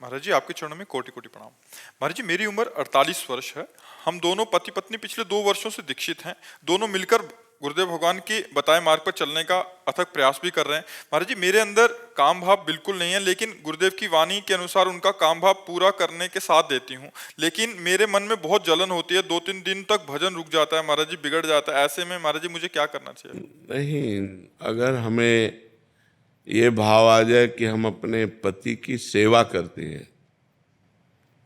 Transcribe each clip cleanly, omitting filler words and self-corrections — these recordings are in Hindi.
महाराज जी, आपके चरणों में कोटि कोटि प्रणाम। महाराज जी, मेरी उम्र 48 वर्ष है। हम दोनों पति पत्नी पिछले 2 वर्षों से दीक्षित हैं। दोनों मिलकर गुरुदेव भगवान के बताए मार्ग पर चलने का अथक प्रयास भी कर रहे हैं। महाराज जी, मेरे अंदर काम भाव बिल्कुल नहीं है, लेकिन गुरुदेव की वाणी के अनुसार उनका काम भाव पूरा करने के साथ देती हूँ। लेकिन मेरे मन में बहुत जलन होती है, 2-3 दिन तक भजन रुक जाता है महाराज जी, बिगड़ जाता है। ऐसे में महाराज जी मुझे क्या करना चाहिए? नहीं, अगर हमें ये भाव आ जाए कि हम अपने पति की सेवा करते हैं,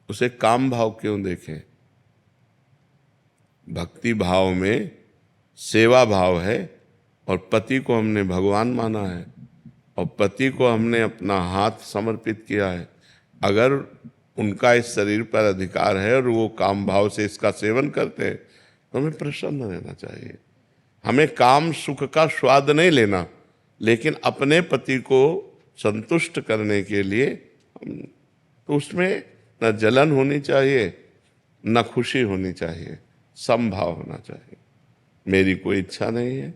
उसे काम भाव क्यों देखें? भक्ति भाव में सेवा भाव है और पति को हमने भगवान माना है और पति को हमने अपना हाथ समर्पित किया है। अगर उनका इस शरीर पर अधिकार है और वो काम भाव से इसका सेवन करते हैं तो हमें प्रसन्न रहना चाहिए। हमें काम सुख का स्वाद नहीं लेना, लेकिन अपने पति को संतुष्ट करने के लिए तो उसमें न जलन होनी चाहिए न खुशी होनी चाहिए, समभाव होना चाहिए। मेरी कोई इच्छा नहीं है,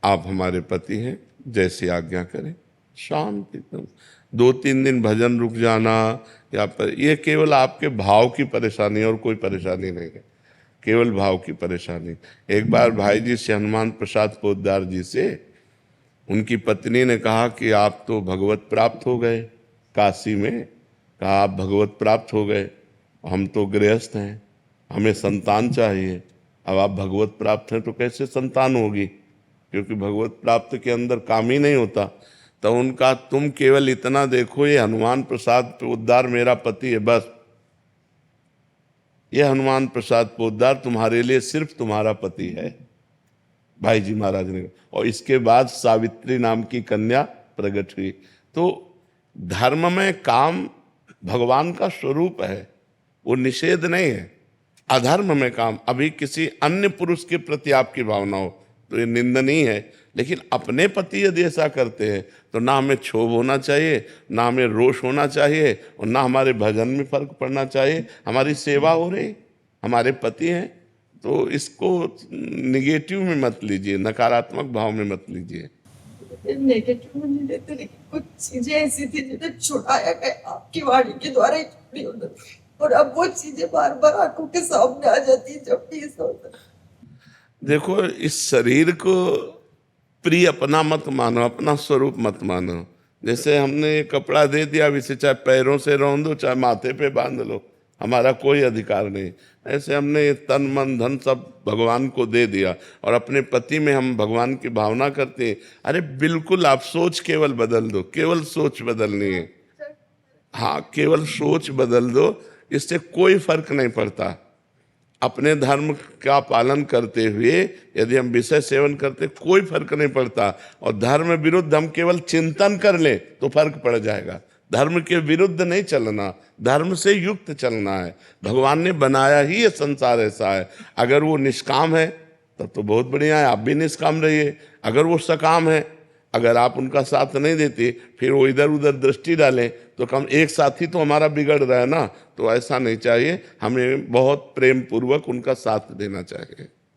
आप हमारे पति हैं, जैसी आज्ञा करें। शांति, 2-3 दिन भजन रुक जाना या पर ये केवल आपके भाव की परेशानी और कोई परेशानी नहीं है, केवल भाव की परेशानी। एक बार भाई जी से हनुमान प्रसाद पोद्दार जी से उनकी पत्नी ने कहा कि आप तो भगवत प्राप्त हो गए काशी में, कहा आप भगवत प्राप्त हो गए, हम तो गृहस्थ हैं, हमें संतान चाहिए। अब आप भगवत प्राप्त हैं तो कैसे संतान होगी, क्योंकि भगवत प्राप्त के अंदर काम ही नहीं होता। तो उनका तुम केवल इतना देखो, ये हनुमान प्रसाद पोद्दार मेरा पति है, बस ये हनुमान प्रसाद पोद्दार तुम्हारे लिए सिर्फ तुम्हारा पति है, भाई जी महाराज ने। और इसके बाद सावित्री नाम की कन्या प्रकट हुई। तो धर्म में काम भगवान का स्वरूप है, वो निषेध नहीं है। अधर्म में काम, अभी किसी अन्य पुरुष के प्रति आपकी भावना हो तो ये निंदनीय है, लेकिन अपने पति यदि ऐसा करते हैं तो ना हमें क्षोभ होना चाहिए, ना हमें रोष होना चाहिए और ना हमारे भजन में फर्क पड़ना चाहिए। हमारी सेवा हो रही, हमारे पति हैं, तो इसको निगेटिव में मत लीजिए, नकारात्मक भाव में मत लीजिए। नेगेटिव में नहीं लेते, लेकिन कुछ चीजें ऐसी थी जिन्हें छुड़ाया गया आपकी वाणी के द्वारा ही छुड़ी होती, और अब वो चीजें बार बार आंखों के सामने आ जाती है जब भी ऐसा होता है। देखो, इस शरीर को प्रिय अपना मत मानो, अपना स्वरूप मत मानो। जैसे हमने कपड़ा दे दिया, अब इसे चाहे पैरों से रौंद दो चाहे माथे पे बांध लो, हमारा कोई अधिकार नहीं। ऐसे हमने तन मन धन सब भगवान को दे दिया और अपने पति में हम भगवान की भावना करते हैं। अरे बिल्कुल, आप सोच केवल बदल दो, केवल सोच बदलनी है। हाँ, केवल सोच बदल दो, इससे कोई फर्क नहीं पड़ता। अपने धर्म का पालन करते हुए यदि हम विषय सेवन करते कोई फर्क नहीं पड़ता, और धर्म विरुद्ध हम केवल चिंतन कर ले तो फर्क पड़ जाएगा। धर्म के विरुद्ध नहीं चलना, धर्म से युक्त चलना है। भगवान ने बनाया ही ये संसार ऐसा है। अगर वो निष्काम है तब तो बहुत बढ़िया है, आप भी निष्काम रहिए। अगर वो सकाम है, अगर आप उनका साथ नहीं देते फिर वो इधर उधर दृष्टि डालें तो कम एक साथी तो हमारा बिगड़ रहा है ना। तो ऐसा नहीं चाहिए, हमें बहुत प्रेम पूर्वक उनका साथ देना चाहिए।